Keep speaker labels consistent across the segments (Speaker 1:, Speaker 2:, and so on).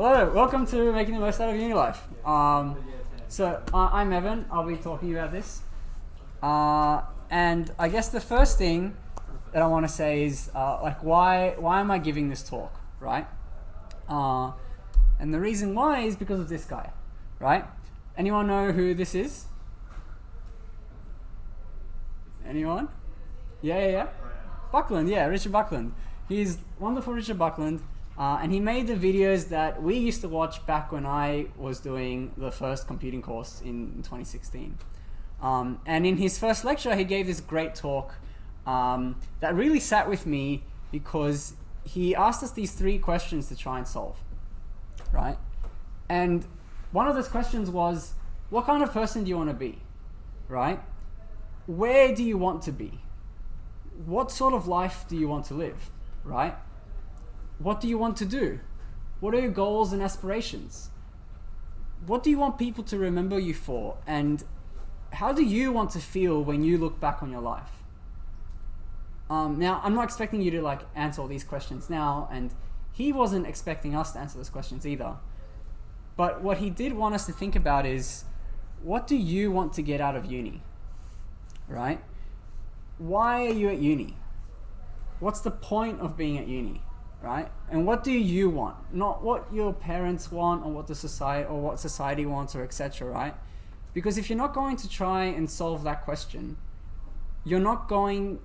Speaker 1: Hello, welcome to Making the Most Out of Uni Life. I'm Evan, I'll be talking about this. And I guess the first thing that I want to say is why am I giving this talk, right? And the reason why is because of this guy, right? Anyone know who this is? Anyone? Yeah. Buckland, yeah, Richard Buckland. He's wonderful Richard Buckland. And he made the videos that we used to watch back when I was doing the first computing course in 2016. And in his first lecture, he gave this great talk that really sat with me because he asked us these 3 questions to try and solve, right? And one of those questions was, what kind of person do you want to be, right? Where do you want to be? What sort of life do you want to live, right? What do you want to do? What are your goals and aspirations? What do you want people to remember you for? And how do you want to feel when you look back on your life? Now, I'm not expecting you to answer all these questions now, and he wasn't expecting us to answer those questions either. But what he did want us to think about is, what do you want to get out of uni, right? Why are you at uni? What's the point of being at uni? Right? And what do you want? Not what your parents want or what society wants or etc., right? Because if you're not going to try and solve that question, you're going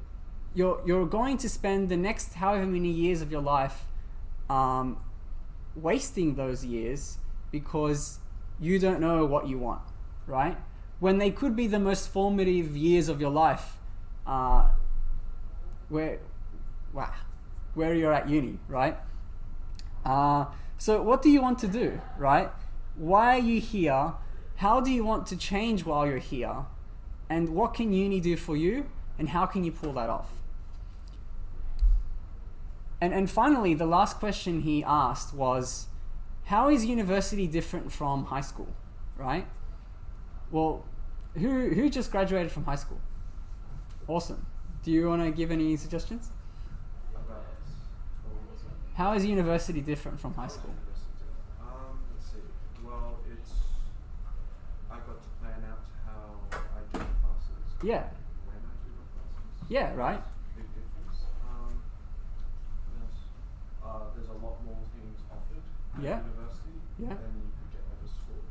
Speaker 1: to spend the next however many years of your life wasting those years because you don't know what you want, right? When they could be the most formative years of your life, where you're at uni, right? So what do you want to do, right? Why are you here? How do you want to change while you're here? And what can uni do for you? And how can you pull that off? And finally, the last question he asked was, how is university different from high school, right? Well, who just graduated from high school? Awesome. Do you want to give any suggestions? How is university different from high school?
Speaker 2: Let's see. Well, I got to plan out how I do my classes.
Speaker 1: Yeah.
Speaker 2: When I do my classes.
Speaker 1: Yeah, right.
Speaker 2: Big difference. There's a lot more things offered at university than you could get at a school.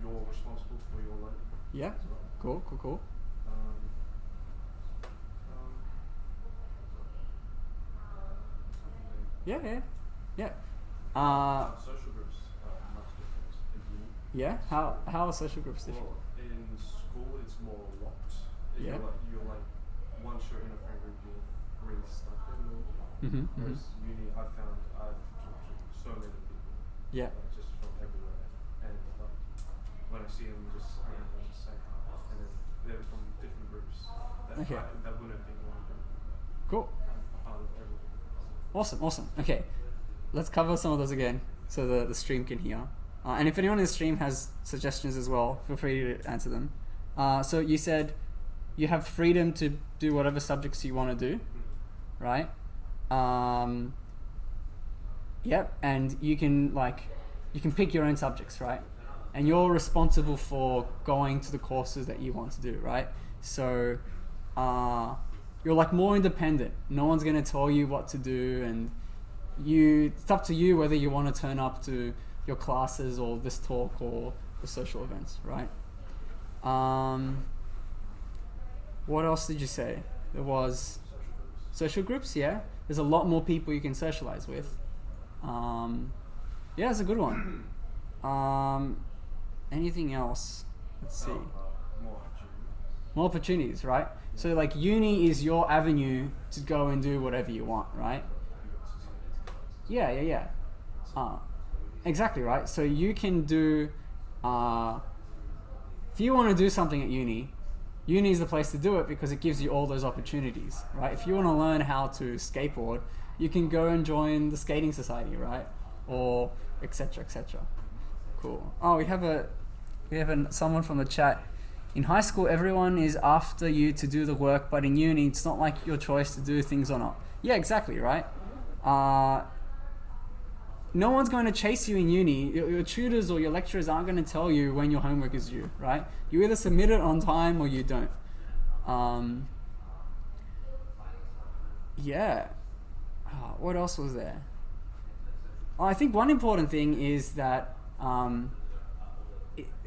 Speaker 2: You're responsible for your learning.
Speaker 1: Yeah.
Speaker 2: As well.
Speaker 1: Cool. Yeah.
Speaker 2: Social groups are much different in uni.
Speaker 1: Yeah. How are social groups different?
Speaker 2: Well, in school it's more locked.
Speaker 1: Yeah.
Speaker 2: You're once you're in a friend group, you're really stuck in normally.
Speaker 1: Mm-hmm.
Speaker 2: Whereas uni, I've talked to so many people.
Speaker 1: Yeah.
Speaker 2: Just from everywhere, and when I see them, just I just say hi, and then they're from different groups that wouldn't be one group.
Speaker 1: Cool.
Speaker 2: Part of everything.
Speaker 1: Awesome. Okay, let's cover some of those again so the stream can hear. And if anyone in the stream has suggestions as well, feel free to answer them. So you said you have freedom to do whatever subjects you want to do, right? Yep, and you can pick your own subjects, right? And you're responsible for going to the courses that you want to do, right? So you're more independent. No one's going to tell you what to do, and it's up to you whether you want to turn up to your classes or this talk or the social events, right? What else did you say? There was social groups, yeah. There's a lot more people you can socialize with. Yeah, that's a good one. Anything else? Let's see. More opportunities, right? So uni is your avenue to go and do whatever you want, right? Yeah. Exactly, right? So you can do, if you want to do something at uni is the place to do it because it gives you all those opportunities, right? If you want to learn how to skateboard, you can go and join the skating society, right? Or etc. Cool. Oh, we have someone from the chat. In high school, everyone is after you to do the work, but in uni, it's not like your choice to do things or not. Yeah, exactly, right? no one's going to chase you in uni. Your tutors or your lecturers aren't going to tell you when your homework is due, right? You either submit it on time or you don't. Yeah. What else was there? I think one important thing is that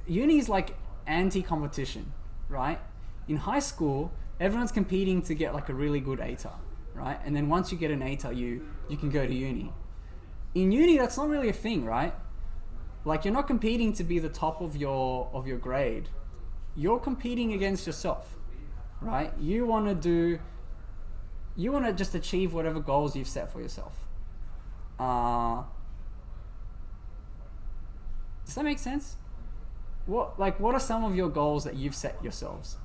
Speaker 1: uni is like anti-competition, right? In high school, everyone's competing to get like a really good ATAR, right? And then once you get an ATAR, you can go to uni. In uni, that's not really a thing, right? Like, you're not competing to be the top of your grade. You're competing against yourself, right? You want to just achieve whatever goals you've set for yourself. Does that make sense? What are some of your goals that you've set yourselves?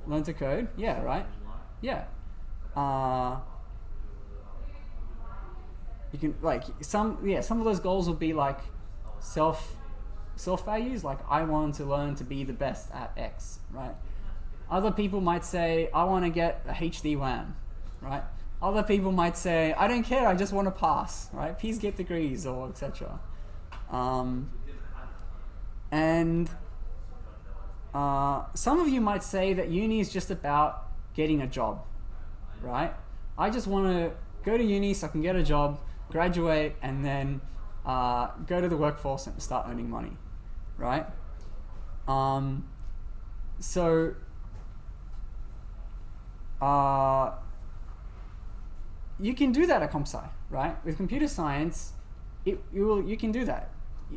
Speaker 1: Learn to code? Yeah, right? Yeah. You can some of those goals will be like self values, like I want to learn to be the best at X, right? Other people might say I want to get a HD WAM, right? Other people might say I don't care, I just want to pass, right? Please get degrees or etc. Some of you might say that uni is just about getting a job, right? I just want to go to uni so I can get a job, graduate, and then go to the workforce and start earning money, right? You can do that at comp sci, right? With computer science, you can do that,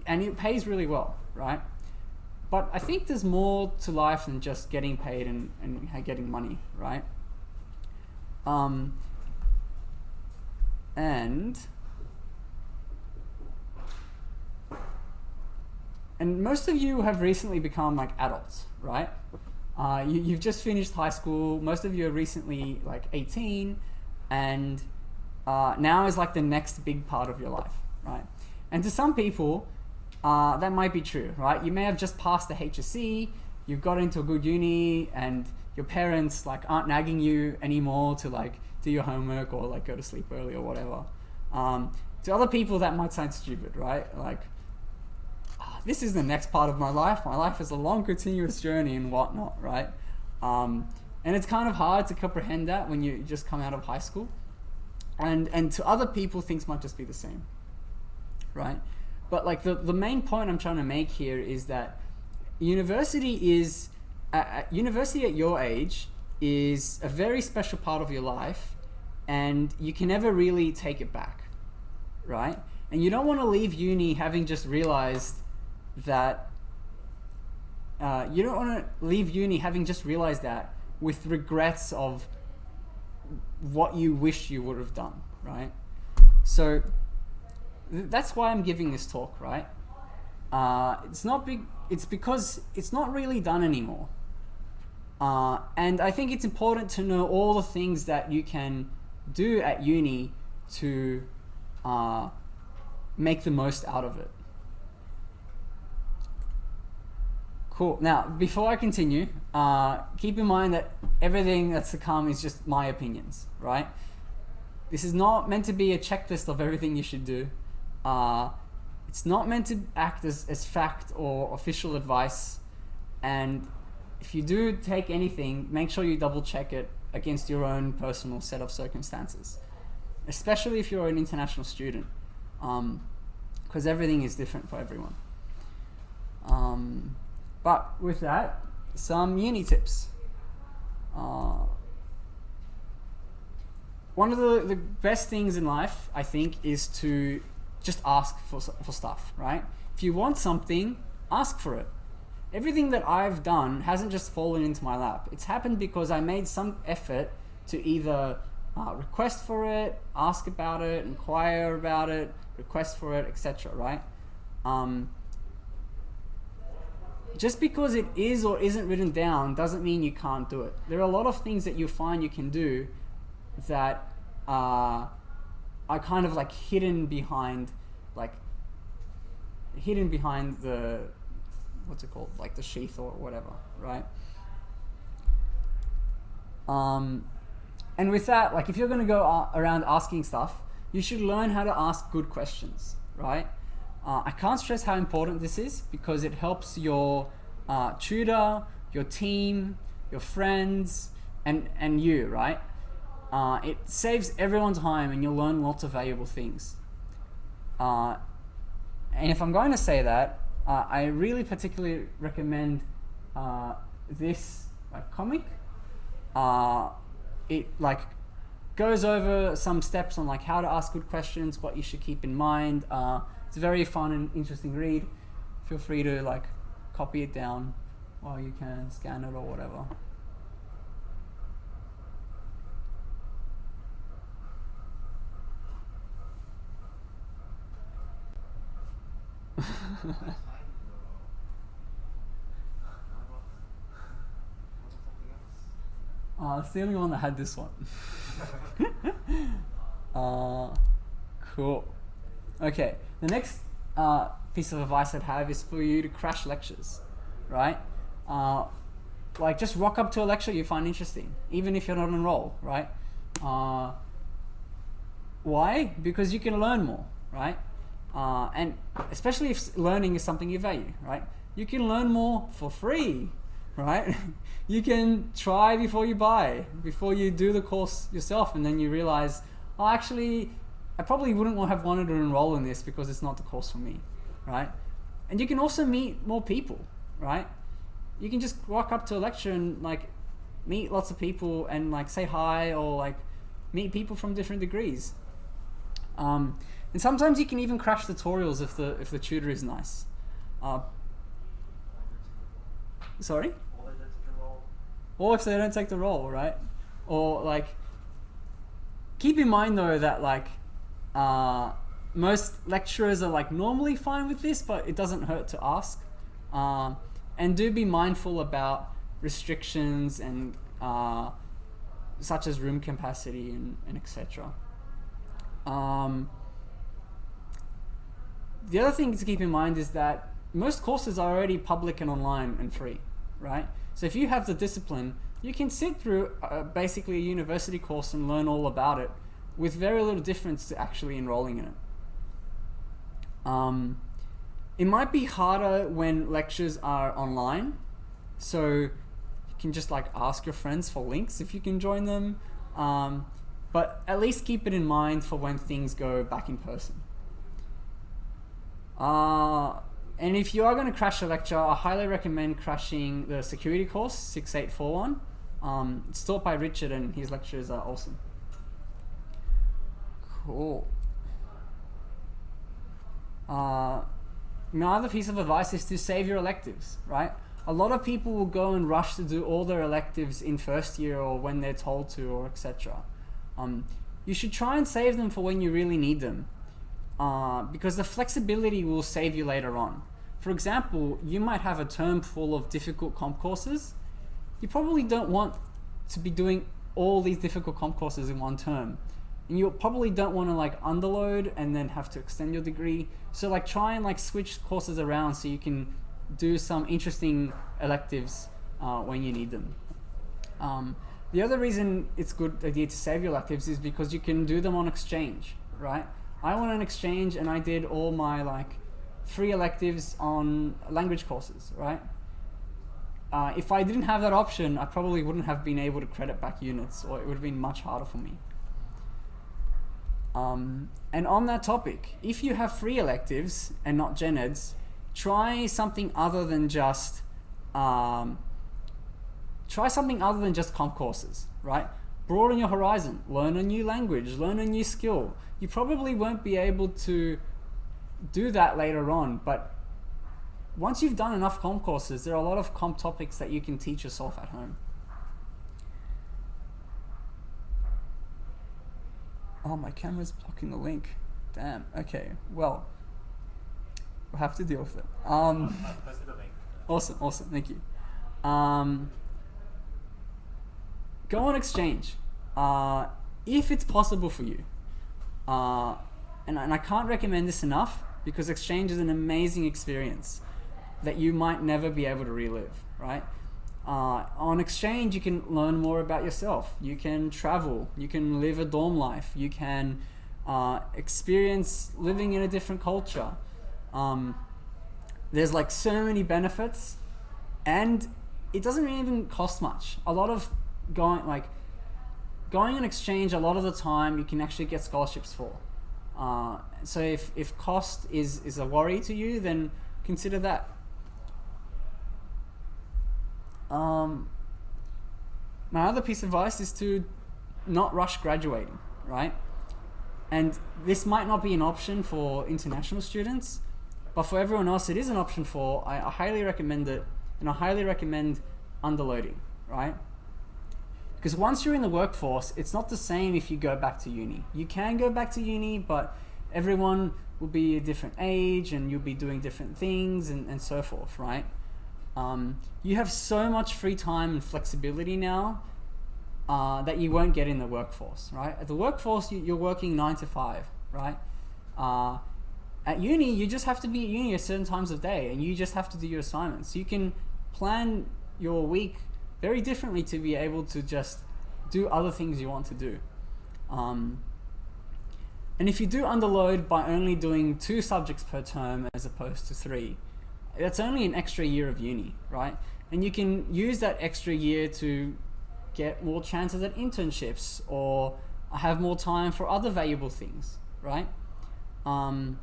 Speaker 1: and it pays really well, right? But I think there's more to life than just getting paid and getting money, right? And most of you have recently become like adults, right? You've just finished high school. Most of you are recently like 18, and now is like the next big part of your life, right? And to some people, that might be true, right? You may have just passed the HSC, you've got into a good uni, and your parents like aren't nagging you anymore to like do your homework or like go to sleep early or whatever. To other people, that might sound stupid, right? Like, this is the next part of my life. My life is a long, continuous journey and whatnot, right? And it's kind of hard to comprehend that when you just come out of high school. And to other people, things might just be the same, right? But like the main point I'm trying to make here is that university at your age is a very special part of your life, and you can never really take it back, right? And you don't want to leave uni having just realized that with regrets of what you wish you would have done, right? So that's why I'm giving this talk, right? It's because it's not really done anymore. And I think it's important to know all the things that you can do at uni to make the most out of it. Cool. Now, before I continue, keep in mind that everything that's to come is just my opinions, right? This is not meant to be a checklist of everything you should do. It's not meant to act as fact or official advice. And if you do take anything, make sure you double check it against your own personal set of circumstances, especially if you're an international student, because everything is different for everyone. But with that, some uni tips. One of the best things in life, I think, is to just ask for stuff, right? If you want something, ask for it. Everything that I've done hasn't just fallen into my lap. It's happened because I made some effort to either request for it, ask about it, inquire about it, request for it, etc., right? Just because it is or isn't written down doesn't mean you can't do it. There are a lot of things that you find you can do that are kind of like hidden behind the, what's it called, like the sheath or whatever, right? And with that, like if you're going to go around asking stuff, you should learn how to ask good questions, right? I can't stress how important this is because it helps your tutor, your team, your friends, and you, right? It saves everyone time and you'll learn lots of valuable things. And if I'm going to say that, I really particularly recommend this comic. It like goes over some steps on like how to ask good questions, what you should keep in mind. It's a very fun and interesting read. Feel free to like copy it down while you can, scan it or whatever. It's the only one that had this one. Cool. Okay, the next piece of advice I'd have is for you to crash lectures, right? Like just rock up to a lecture you find interesting, even if you're not enrolled, right? Why? Because you can learn more, right? And especially if learning is something you value, right? You can learn more for free, right? You can try before you buy, before you do the course yourself, and then you realize, oh, actually, I probably wouldn't have wanted to enroll in this because it's not the course for me, right? And you can also meet more people, right? You can just walk up to a lecture and like meet lots of people and like say hi or like meet people from different degrees. And sometimes you can even crash tutorials if the tutor is nice. Sorry? Or if they don't take the role, right? Or like, keep in mind though that like most lecturers are like normally fine with this, but it doesn't hurt to ask. And do be mindful about restrictions and such as room capacity and etc. The other thing to keep in mind is that most courses are already public and online and free, right? So if you have the discipline, you can sit through basically a university course and learn all about it with very little difference to actually enrolling in it. It might be harder when lectures are online, so you can just like ask your friends for links if you can join them, but at least keep it in mind for when things go back in person. And if you are going to crash a lecture, I highly recommend crashing the security course 6841. It's taught by Richard and his lectures are awesome. Cool. My other piece of advice is to save your electives, right? A lot of people will go and rush to do all their electives in first year or when they're told to or etc. You should try and save them for when you really need them, because the flexibility will save you later on. For example, you might have a term full of difficult comp courses. You probably don't want to be doing all these difficult comp courses in one term. And you probably don't want to like underload and then have to extend your degree. So like try and like switch courses around so you can do some interesting electives when you need them. The other reason it's a good idea to save your electives is because you can do them on exchange, right? I went on exchange and I did all my like free electives on language courses, right? If I didn't have that option, I probably wouldn't have been able to credit back units, or it would have been much harder for me. And on that topic, if you have free electives and not gen eds, try something other than just comp courses, right? Broaden your horizon, learn a new language, learn a new skill. You probably won't be able to do that later on, but once you've done enough comp courses, there are a lot of comp topics that you can teach yourself at home. Oh, my camera's blocking the link. Damn. Okay. Well, we'll have to deal with it.
Speaker 3: I'll post the link.
Speaker 1: Awesome. Thank you. Go on exchange, if it's possible for you. And I can't recommend this enough because exchange is an amazing experience that you might never be able to relive, right? On exchange, you can learn more about yourself. You can travel. You can live a dorm life. You can experience living in a different culture. There's like so many benefits, and it doesn't even cost much. A lot of going on exchange, a lot of the time you can actually get scholarships for. So if cost is a worry to you, then consider that. My other piece of advice is to not rush graduating, right? And this might not be an option for international students, but for everyone else it is an option for. I highly recommend it, and I highly recommend underloading, right? Because once you're in the workforce, it's not the same if you go back to uni. You can go back to uni, but everyone will be a different age and you'll be doing different things and so forth, right? You have so much free time and flexibility now that you won't get in the workforce, right? At the workforce, you're working 9 to 5, right? At uni, you just have to be at uni at certain times of day and you just have to do your assignments. You can plan your week very differently to be able to just do other things you want to do. And if you do underload by only doing 2 subjects per term as opposed to 3, that's only an extra year of uni, right? And you can use that extra year to get more chances at internships or have more time for other valuable things, right? And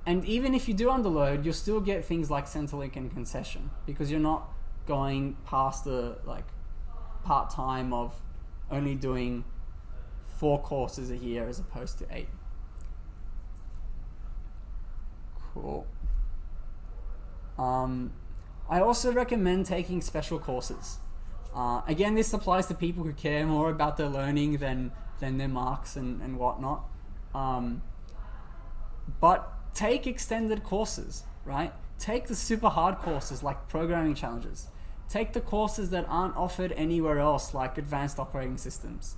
Speaker 1: even if you do underload, you'll still get things like Centrelink and concession because you're not going past the part-time of only doing 4 courses a year as opposed to 8. Cool. I also recommend taking special courses. Again, this applies to people who care more about their learning than their marks and whatnot. But take extended courses, right? Take the super hard courses like programming challenges. Take the courses that aren't offered anywhere else like advanced operating systems.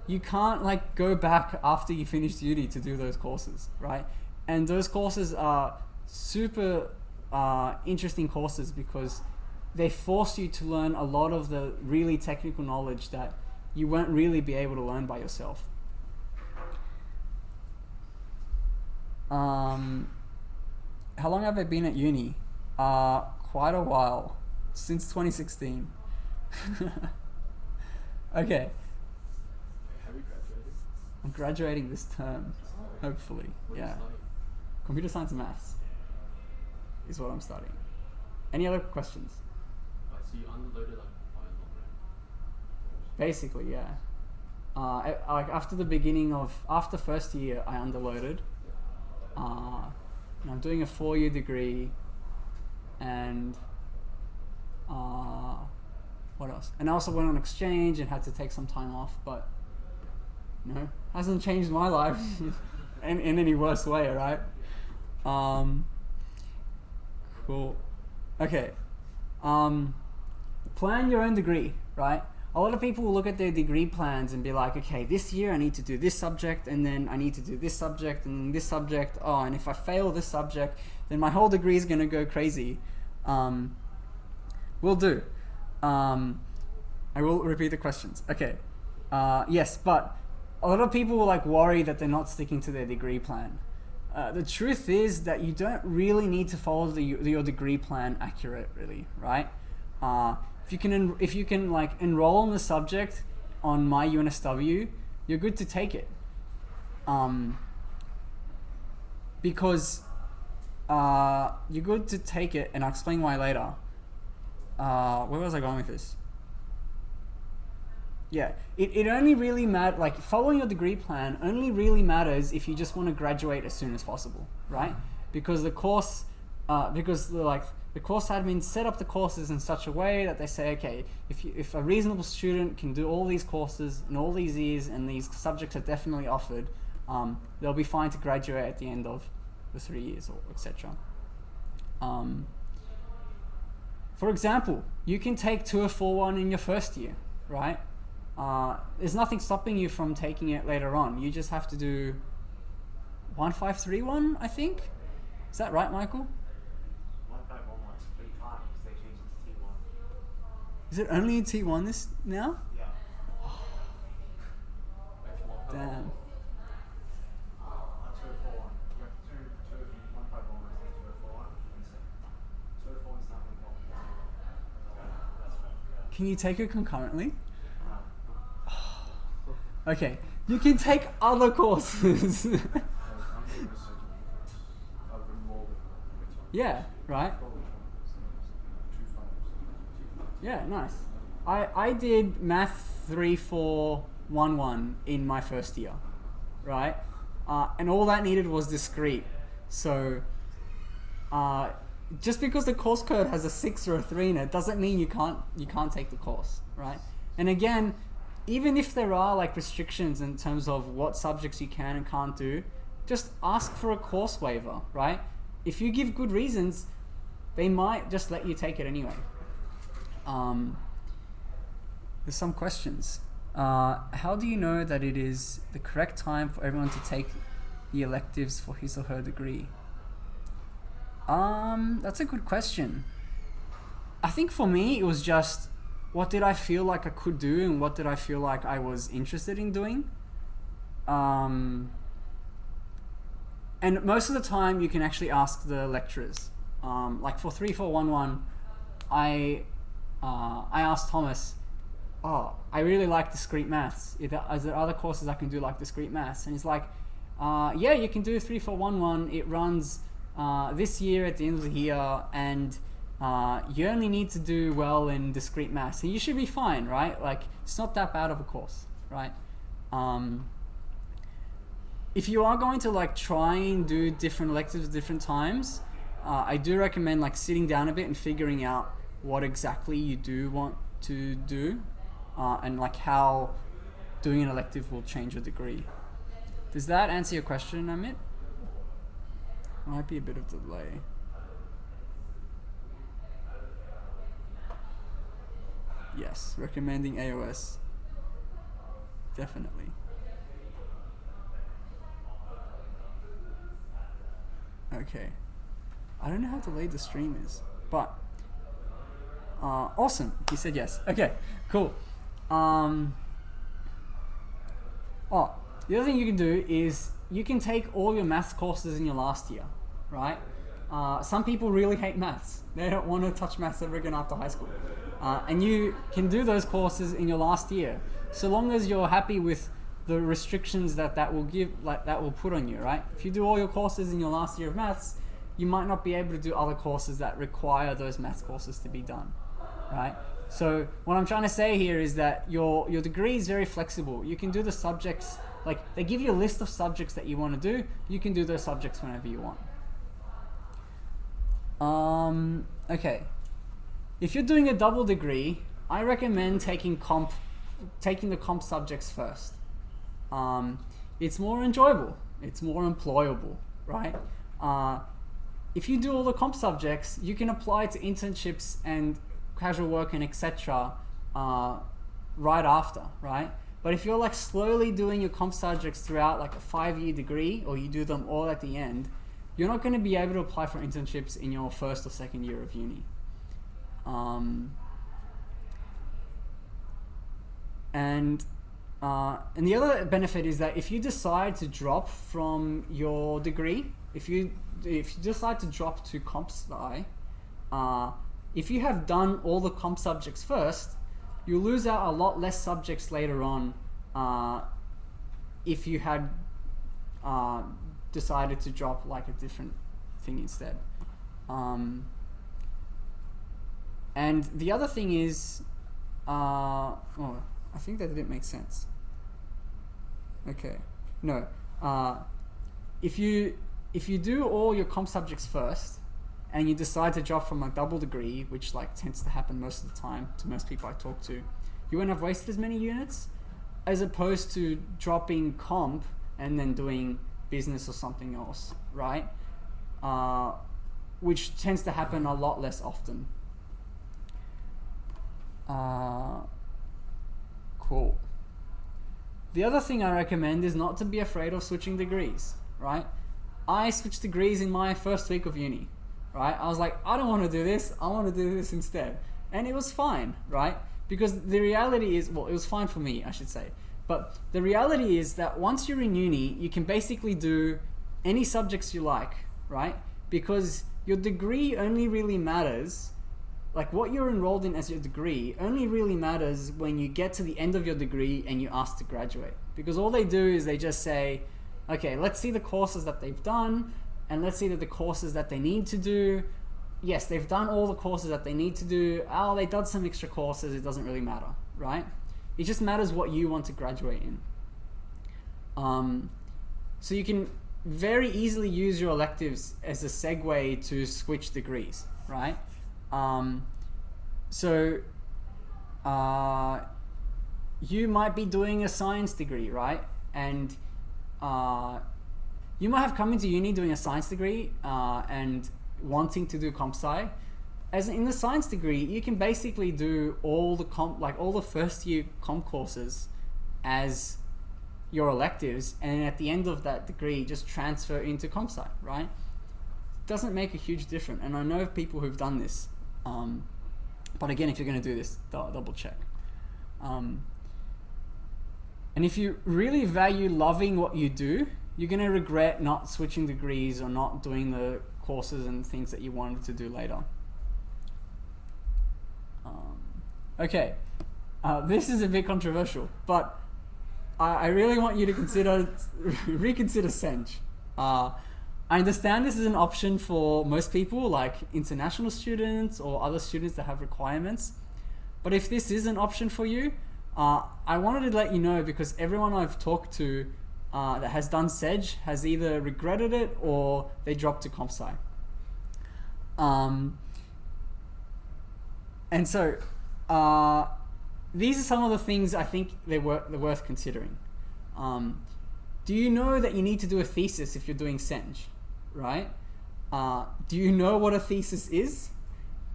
Speaker 1: You can't go back after you finish uni to do those courses, right? And those courses are super interesting courses because they force you to learn a lot of the really technical knowledge that you won't really be able to learn by yourself. How long have I been at uni? Quite a while, since 2016. Okay.
Speaker 2: Have you graduated?
Speaker 1: I'm graduating this term, hopefully.
Speaker 2: What are you
Speaker 1: Yeah.
Speaker 2: studying?
Speaker 1: Computer science and maths is what I'm studying. Any other questions?
Speaker 2: So you underloaded quite a lot, right?
Speaker 1: Basically, yeah. After first year, I underloaded. And I'm doing a 4-year degree, and what else? And I also went on exchange and had to take some time off, but hasn't changed my life in any worse way, right? Cool. Okay. Plan your own degree, right? A lot of people will look at their degree plans and be like, okay, this year I need to do this subject, and then I need to do this subject, and this subject. Oh, and if I fail this subject, then my whole degree is going to go crazy. Will do. I will repeat the questions. Okay. Yes, but a lot of people will worry that they're not sticking to their degree plan. The truth is that you don't really need to follow your degree plan accurately, right? If you can enroll in the subject on my UNSW, you're good to take it. Because you're good to take it, and I'll explain why later. Where was I going with this? Yeah, it only really matters, following your degree plan only really matters if you just want to graduate as soon as possible, right? Because the course admin set up the courses in such a way that they say, okay, if a reasonable student can do all these courses in all these years and these subjects are definitely offered, they'll be fine to graduate at the end of the 3 years or etc. For example, you can take Tutor Forewarning in your first year, right? There's nothing stopping you from taking it later on. You just have to do 1531, I think. Is that right, Michael?
Speaker 3: 1531 was 35.
Speaker 1: Is it only in T1 this now?
Speaker 2: Yeah.
Speaker 1: Damn. Can you take it concurrently? Okay, you can take other courses. Yeah, right? Yeah, nice. I did Math 3411 in my first year, right? And all that needed was discrete. So, just because the course code has a 6 or a 3 in it doesn't mean you can't take the course, right? And again, even if there are like restrictions in terms of what subjects you can and can't do, just ask for a course waiver, right? If you give good reasons, they might just let you take it anyway. There's some questions. How do you know that it is the correct time for everyone to take the electives for his or her degree? That's a good question. I think for me, it was just, what did I feel like I could do and what did I feel like I was interested in doing? And most of the time you can actually ask the lecturers. Like for 3411, I asked Thomas, I really like discrete maths. Is there other courses I can do like discrete maths? And he's like, yeah, you can do 3411. It runs this year at the end of the year, and you only need to do well in discrete maths, and you should be fine, right? Like, it's not that bad of a course, right? If you are going to like try and do different electives at different times, I do recommend like sitting down a bit and figuring out what exactly you do want to do, and like how doing an elective will change your degree. Does that answer your question, Amit? Might be a bit of delay. Yes, recommending AOS. Definitely. Okay. I don't know how delayed the stream is, but awesome. He said yes. Okay, cool. The other thing you can do is you can take all your maths courses in your last year, right? Some people really hate maths. They don't want to touch maths ever again after high school. And you can do those courses in your last year, so long as you're happy with the restrictions that will give, like that will put on you, right? If you do all your courses in your last year of maths, you might not be able to do other courses that require those maths courses to be done, right? So what I'm trying to say here is that your degree is very flexible. You can do the subjects, like they give you a list of subjects that you want to do. You can do those subjects whenever you want. Okay. If you're doing a double degree, I recommend taking the comp subjects first. It's more enjoyable. It's more employable, right? If you do all the comp subjects, you can apply to internships and casual work and etc. Right after, right? But if you're like slowly doing your comp subjects throughout like a 5-year degree, or you do them all at the end, you're not going to be able to apply for internships in your first or second year of uni. And the other benefit is that if you decide to drop from your degree, if you decide to drop to comp sci, if you have done all the comp subjects first, you'll lose out a lot less subjects later on if you had decided to drop like a different thing instead. And the other thing is, I think that didn't make sense. Okay, no. If you do all your comp subjects first, and you decide to drop from a double degree, which like tends to happen most of the time to most people I talk to, you won't have wasted as many units, as opposed to dropping comp and then doing business or something else, right? Which tends to happen a lot less often. Cool. The other thing I recommend is not to be afraid of switching degrees, right? I switched degrees in my first week of uni, right? I was like, I don't want to do this, I want to do this instead. and it was fine, right? Because the reality is, well, it was fine for me, I should say. But the reality is that once you're in uni, you can basically do any subjects you like, right? Because your degree only really matters, like what you're enrolled in as your degree only really matters when you get to the end of your degree and you ask to graduate. Because all they do is they just say, okay, let's see the courses that they've done, and let's see that the courses that they need to do, yes, they've done all the courses that they need to do. Oh, they did some extra courses, it doesn't really matter, right? It just matters what you want to graduate in. So you can very easily use your electives as a segue to switch degrees, right? You might be doing a science degree, right? And you might have come into uni doing a science degree and wanting to do comp sci. As in the science degree, you can basically do all the first year comp courses as your electives, and at the end of that degree, just transfer into comp sci, right? Doesn't make a huge difference, and I know of people who've done this. But again, if you're going to do this, double check. And if you really value loving what you do, you're going to regret not switching degrees or not doing the courses and things that you wanted to do later. Okay, this is a bit controversial, but I really want you to reconsider SENG. I understand this is an option for most people, like international students or other students that have requirements. But if this is an option for you, I wanted to let you know, because everyone I've talked to that has done SEG has either regretted it or they dropped to comp sci. And so these are some of the things I think they're worth considering. Do you know that you need to do a thesis if you're doing SENG, right? Do you know what a thesis is?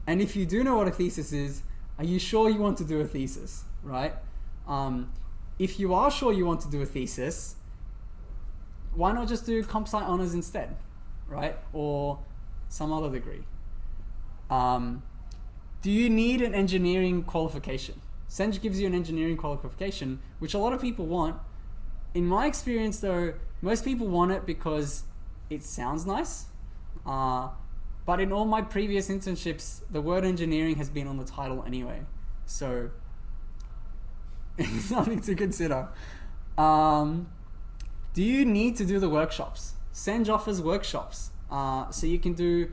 Speaker 1: And if you do know what a thesis is, are you sure you want to do a thesis, right? If you are sure you want to do a thesis, why not just do comp sci honors instead, right? Or some other degree. Do you need an engineering qualification? SENG gives you an engineering qualification, which a lot of people want. In my experience though, most people want it because it sounds nice. But in all my previous internships, the word engineering has been on the title anyway. So it's something to consider. Do you need to do the workshops? SENG offers workshops. So you can do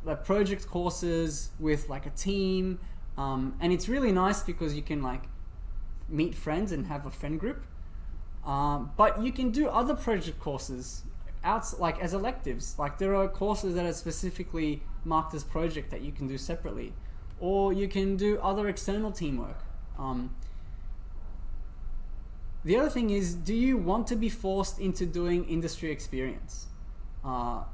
Speaker 1: like project courses with like a team. And it's really nice because you can like meet friends and have a friend group. But you can do other project courses like as electives. Like there are courses that are specifically marked as project that you can do separately, or you can do other external teamwork. The other thing is, do you want to be forced into doing industry experience? I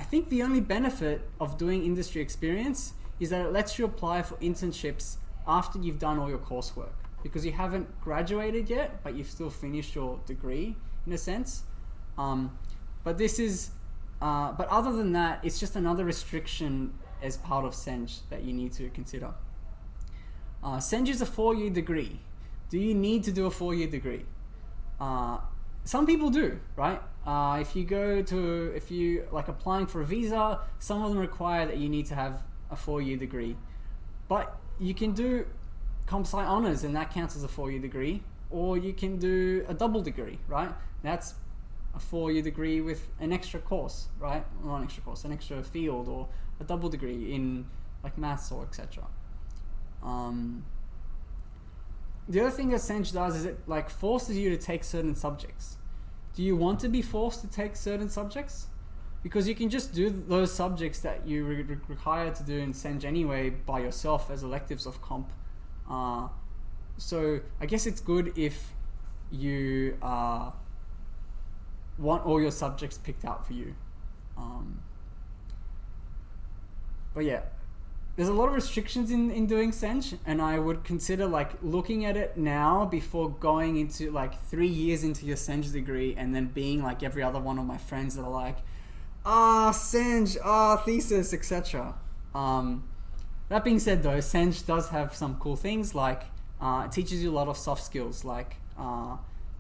Speaker 1: think the only benefit of doing industry experience is that it lets you apply for internships after you've done all your coursework, because you haven't graduated yet, but you've still finished your degree in a sense. But other than that, it's just another restriction as part of SENG that you need to consider. SENG is a 4-year degree. Do you need to do a 4-year degree? Some people do, right? If you like applying for a visa, some of them require that you need to have a 4-year degree. But you can do comp sci honors and that counts as a 4-year degree, or you can do a double degree, right? That's a 4-year degree with an extra course, right? Not an extra course, an extra field, or a double degree in like maths or etc. The other thing that SENG does is it like forces you to take certain subjects. Do you want to be forced to take certain subjects? Because you can just do those subjects that you require to do in SENG anyway by yourself as electives of comp. So I guess it's good if you want all your subjects picked out for you. But yeah, there's a lot of restrictions in doing SENG, and I would consider like looking at it now before going into like 3 years into your SENG degree and then being like every other one of my friends that are like, SENG, thesis, etc. That being said though, SENG does have some cool things like it teaches you a lot of soft skills like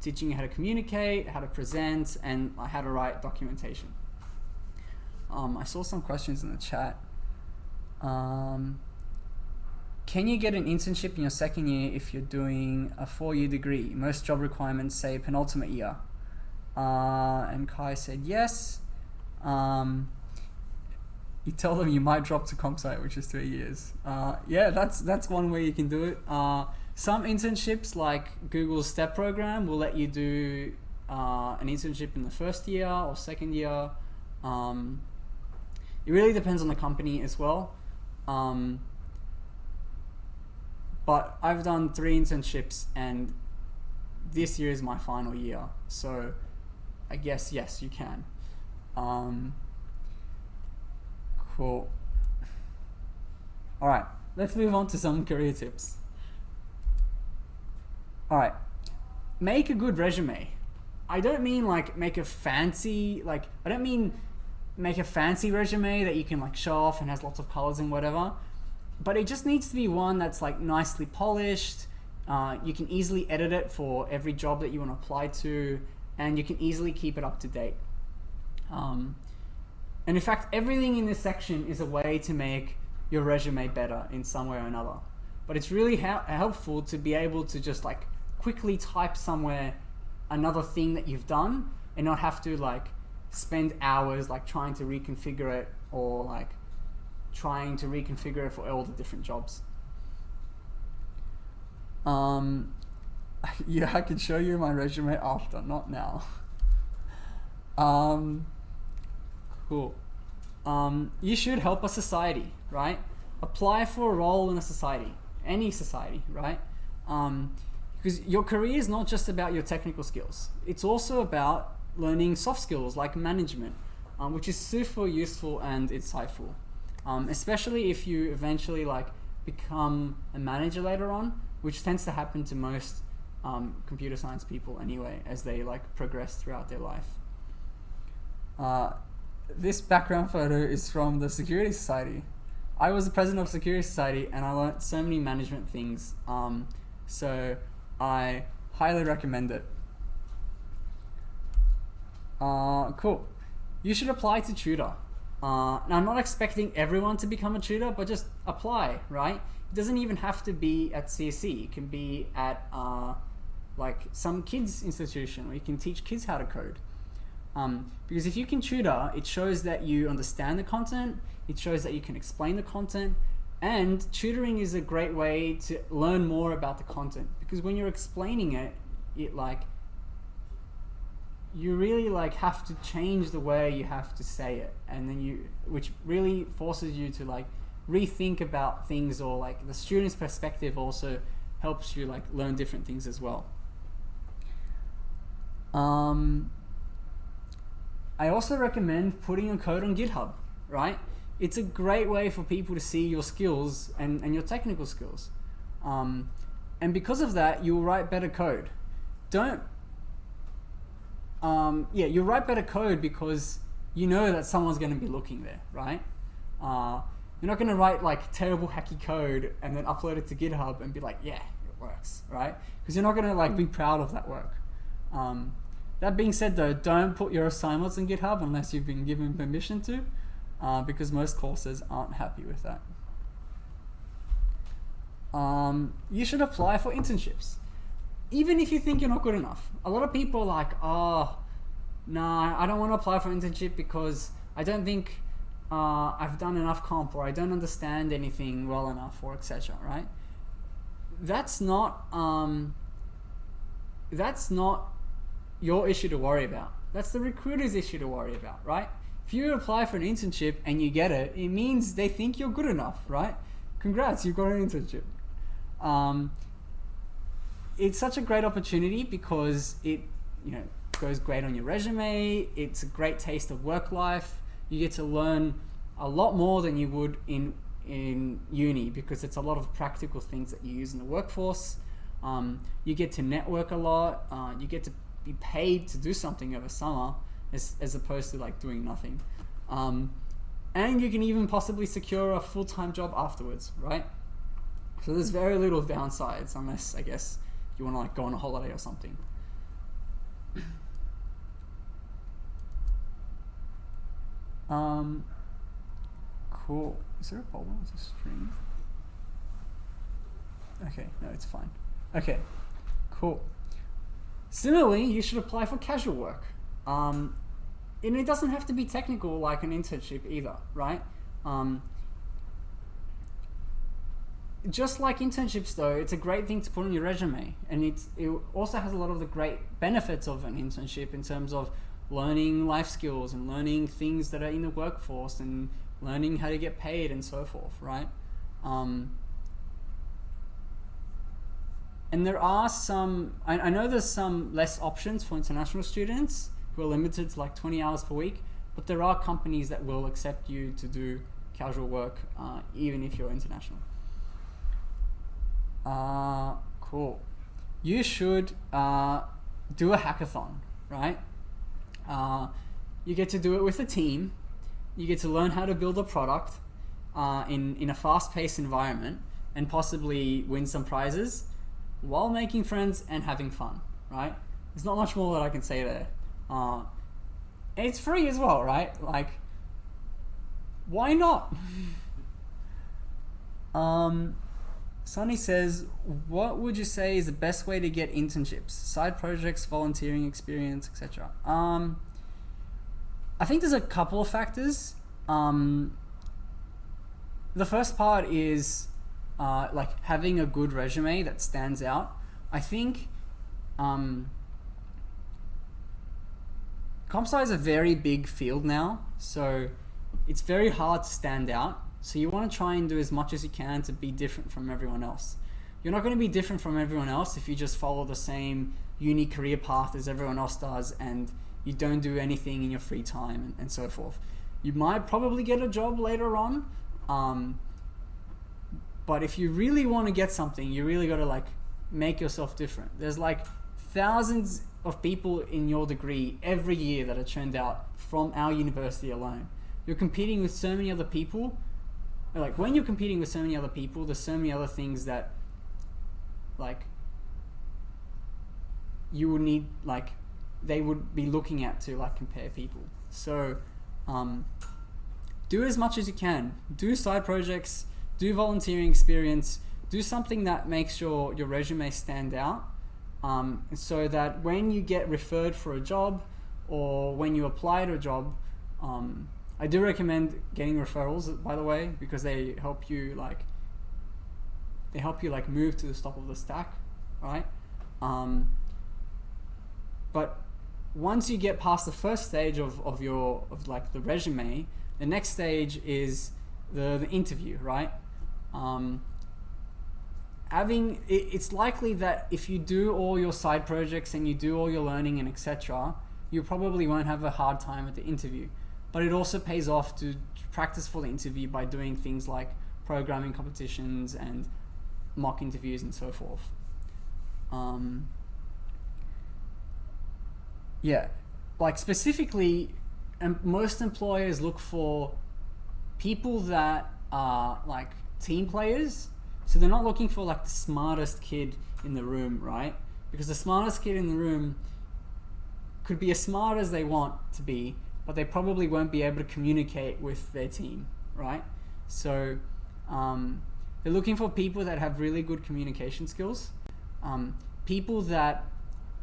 Speaker 1: teaching you how to communicate, how to present, and how to write documentation. I saw some questions in the chat. Can you get an internship in your second year if you're doing a 4-year degree? Most job requirements say penultimate year. And Kai said yes. You tell them you might drop to CompSci, which is 3 years. Yeah, that's one way you can do it. Some internships, like Google's STEP program, will let you do an internship in the first year or second year. It really depends on the company as well. But I've done 3 internships and this year is my final year. So I guess, yes, you can. Cool. All right, let's move on to some career tips. All right, make a good resume. I don't mean like make a fancy resume that you can like show off and has lots of colors and whatever, but it just needs to be one that's like nicely polished. You can easily edit it for every job that you want to apply to, and you can easily keep it up to date. And in fact, everything in this section is a way to make your resume better in some way or another. But it's really helpful to be able to just like quickly type somewhere another thing that you've done and not have to like spend hours like trying to reconfigure it or like trying to reconfigure it for all the different jobs. Yeah, I can show you my resume after, not now. Cool. You should help a society, right? Apply for a role in a society, any society, right? Because your career is not just about your technical skills. It's also about learning soft skills like management, which is super useful and insightful. Especially if you eventually like become a manager later on, which tends to happen to most computer science people anyway, as they like progress throughout their life. This background photo is from the Security Society. I was the president of Security Society and I learned so many management things. So I highly recommend it. Cool. You should apply to Tutor. Now I'm not expecting everyone to become a tutor, but just apply, right? It doesn't even have to be at CSE. It can be at like some kids institution where you can teach kids how to code. Because if you can tutor, it shows that you understand the content, it shows that you can explain the content, and tutoring is a great way to learn more about the content. Because when you're explaining it, you really like have to change the way you have to say it, and then which really forces you to like rethink about things, or like the student's perspective also helps you like learn different things as well. I also recommend putting your code on GitHub, right? It's a great way for people to see your skills and your technical skills. And because of that, you'll write better code. You'll write better code because you know that someone's going to be looking there, right? You're not going to write like terrible hacky code and then upload it to GitHub and be like, yeah, it works, right? Because you're not going to like be proud of that work. That being said though, don't put your assignments on GitHub unless you've been given permission to, because most courses aren't happy with that. You should apply for internships. Even if you think you're not good enough. A lot of people are like, oh, nah, I don't want to apply for internship because I don't think I've done enough comp, or I don't understand anything well enough, or etc. Right? That's not your issue to worry about. That's the recruiter's issue to worry about, right? If you apply for an internship and you get it, it means they think you're good enough, right? Congrats, you've got an internship. It's such a great opportunity because it goes great on your resume. It's a great taste of work life. You get to learn a lot more than you would in uni, because it's a lot of practical things that you use in the workforce. You get to network a lot. You get to be paid to do something over summer as opposed to like doing nothing. and you can even possibly secure a full-time job afterwards, right? So there's very little downsides, unless, I guess, you want to like go on a holiday or something. Cool. Is there a problem with the stream? Okay, no, it's fine. Okay, cool. Similarly, you should apply for casual work. And it doesn't have to be technical like an internship either, right? Just like internships though, it's a great thing to put on your resume, and it also has a lot of the great benefits of an internship in terms of learning life skills and learning things that are in the workforce and learning how to get paid and so forth, right? And there are some, I know there's some less options for international students who are limited to like 20 hours per week, but there are companies that will accept you to do casual work even if you're international. Cool. You should do a hackathon, right? You get to do it with a team. You get to learn how to build a product in a fast-paced environment and possibly win some prizes while making friends and having fun, right? There's not much more that I can say there. And it's free as well, right? Like, why not? Sunny says, what would you say is the best way to get internships? Side projects, volunteering experience, etc. I think there's a couple of factors. The first part is like having a good resume that stands out. I think comp sci is a very big field now, so it's very hard to stand out. So you want to try and do as much as you can to be different from everyone else. You're not going to be different from everyone else if you just follow the same uni career path as everyone else does and you don't do anything in your free time and so forth. You might probably get a job later on, but if you really want to get something, you really got to like make yourself different. There's like thousands of people in your degree every year that are churned out from our university alone. You're competing with so many other people. Like when you're competing with so many other people, there's so many other things that like you would need, like they would be looking at to like compare people. So do as much as you can. Do side projects, do volunteering experience, do something that makes your resume stand out, so that when you get referred for a job or when you apply to a job, I do recommend getting referrals, by the way, because they help you like move to the top of the stack, right? But once you get past the first stage of like the resume, the next stage is the interview, right? It's likely that if you do all your side projects and you do all your learning and etc., you probably won't have a hard time at the interview. But it also pays off to practice for the interview by doing things like programming competitions and mock interviews and so forth. Yeah, like specifically, most employers look for people that are like team players. So they're not looking for like the smartest kid in the room, right? Because the smartest kid in the room could be as smart as they want to be, but they probably won't be able to communicate with their team, right? So they're looking for people that have really good communication skills, people that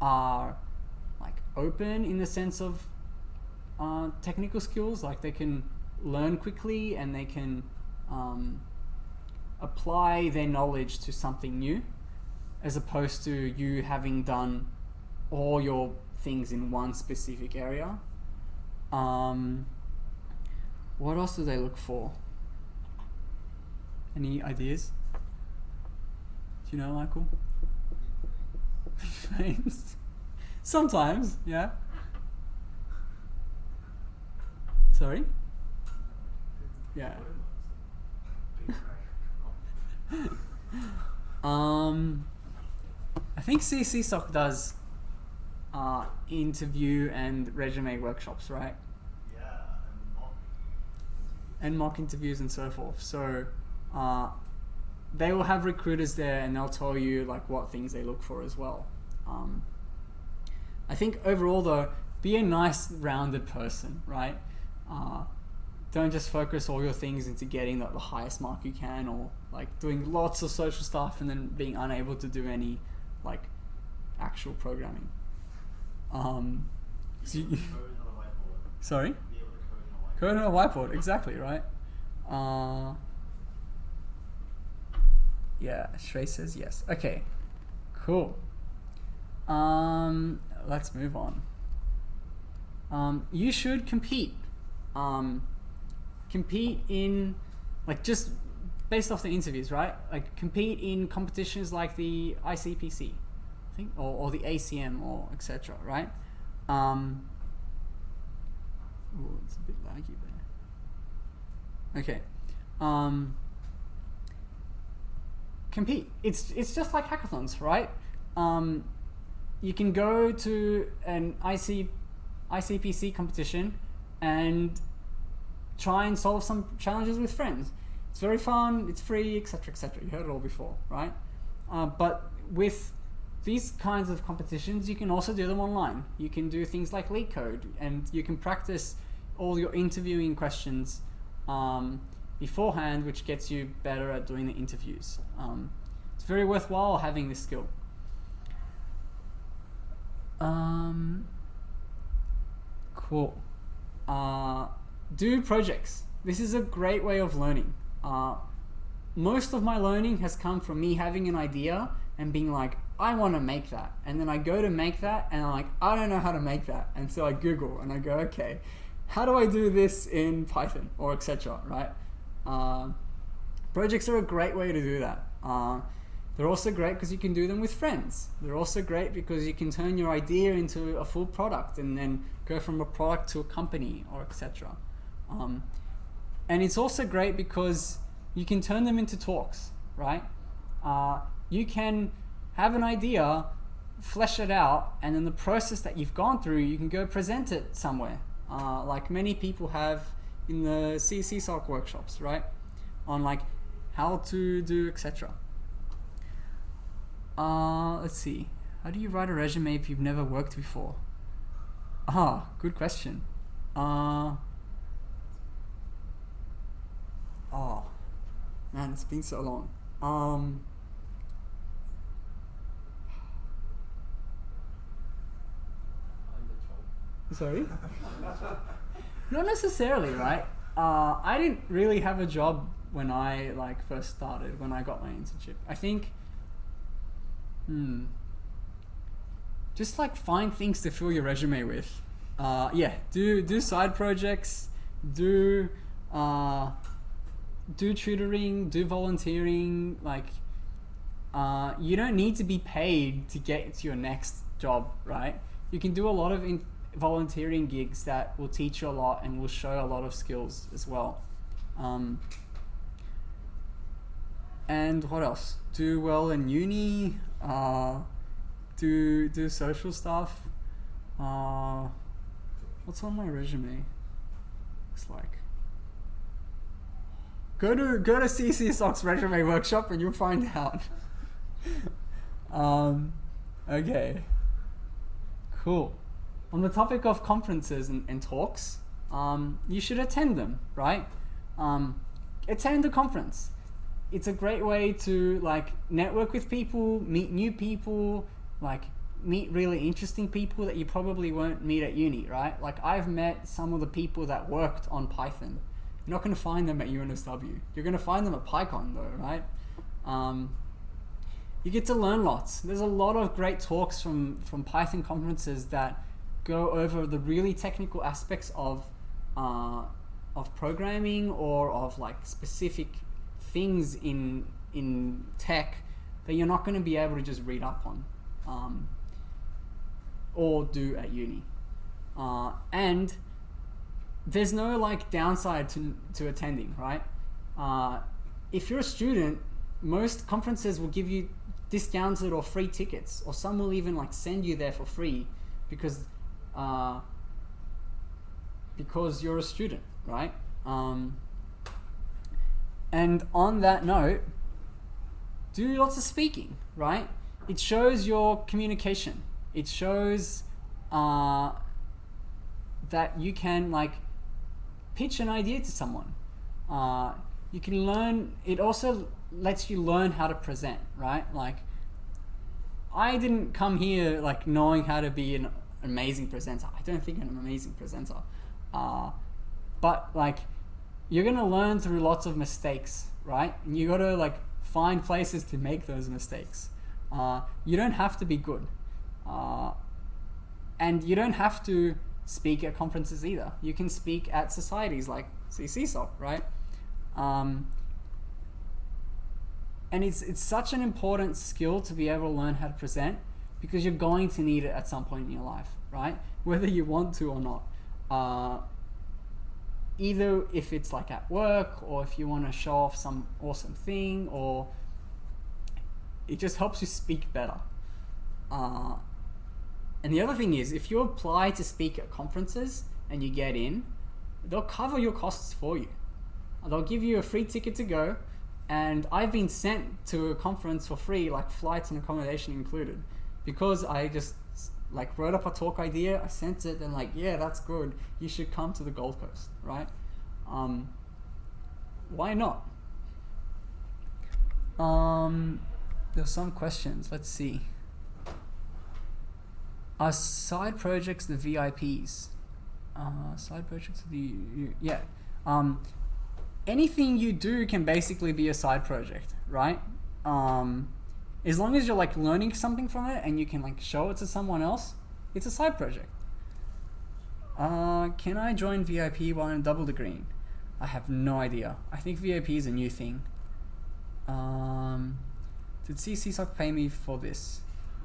Speaker 1: are like open in the sense of technical skills, like they can learn quickly and they can apply their knowledge to something new, as opposed to you having done all your things in one specific area. What else do they look for? Any ideas? Do you know, Michael? Sometimes, yeah. Sorry? Yeah. I think CCSOC does interview and resume workshops, right? and mock interviews and so forth. So they will have recruiters there, and they'll tell you like what things they look for as well. I think overall though, be a nice rounded person, right? Don't just focus all your things into getting the highest mark you can, or like doing lots of social stuff and then being unable to do any like actual programming. Sorry? Code on a whiteboard, exactly, right? Yeah, Shrey says yes. Okay, cool. Let's move on. You should compete. Compete in, like, just based off the interviews, right? Like, compete in competitions like the ICPC, I think, or the ACM, or etc. Right? Ooh, it's a bit laggy there. Okay. Compete. It's just like hackathons, right? You can go to an ICPC competition and try and solve some challenges with friends. It's very fun, it's free, etc., etc. You heard it all before, right? But with these kinds of competitions, you can also do them online. You can do things like leak code, and you can practice all your interviewing questions beforehand, which gets you better at doing the interviews. It's very worthwhile having this skill. Cool. Do projects. This is a great way of learning. Most of my learning has come from me having an idea and being like, I want to make that. And then I go to make that and I'm like, I don't know how to make that. And so I Google and I go, okay, how do I do this in Python, or etc., right? Projects are a great way to do that. They're also great because you can do them with friends. They're also great because you can turn your idea into a full product and then go from a product to a company, or etc. And it's also great because you can turn them into talks, right? You can have an idea, flesh it out, and then the process that you've gone through, you can go present it somewhere, like many people have in the CSOC workshops, right? On like how to do etc. Let's see. How do you write a resume if you've never worked before? Good question. Oh man, it's been so long. Sorry? Not necessarily, right? I didn't really have a job when I first started, when I got my internship. I think just find things to fill your resume with. Do side projects, do tutoring, do volunteering. You don't need to be paid to get to your next job, right? You can do a lot of volunteering gigs that will teach you a lot and will show a lot of skills as well. And what else? Do well in uni. Do social stuff. What's on my resume? It's like go to CCSOC's resume workshop and you'll find out. Okay. Cool. On the topic of conferences and talks, you should attend them, right? Attend a conference. It's a great way to network with people, meet new people, meet really interesting people that you probably won't meet at uni, right? I've met some of the people that worked on Python. You're not going to find them at UNSW. You're going to find them at PyCon though, right? You get to learn lots. There's a lot of great talks from Python conferences that go over the really technical aspects of programming, or of specific things in tech that you're not going to be able to just read up on or do at uni. And there's no downside to attending, right? If you're a student, most conferences will give you discounted or free tickets, or some will even send you there for free because you're a student, right? And on that note, do lots of speaking, right? It shows your communication. It shows that you can like pitch an idea to someone. You can learn, it also lets you learn how to present, right? Like, I didn't come here like knowing how to be an amazing presenter. I don't think I'm an amazing presenter. But like, you're gonna learn through lots of mistakes, right? And you gotta like find places to make those mistakes. You don't have to be good. And you don't have to speak at conferences either. You can speak at societies like CCSOC, right? And it's such an important skill to be able to learn how to present, because you're going to need it at some point in your life, right? Whether you want to or not. Either if it's like at work, or if you want to show off some awesome thing, or it just helps you speak better. And the other thing is, if you apply to speak at conferences and you get in, they'll cover your costs for you. They'll give you a free ticket to go. And I've been sent to a conference for free, like flights and accommodation included, because I just like wrote up a talk idea, I sent it, and like, yeah, that's good. You should come to the Gold Coast, right? Why not? There's some questions. Let's see. Are side projects the VIPs? Side projects yeah. Anything you do can basically be a side project, right? As long as you're like learning something from it and you can like show it to someone else, it's a side project. Can I join VIP while I'm double degreeing? I have no idea. I think VIP is a new thing. Did CCSOC pay me for this?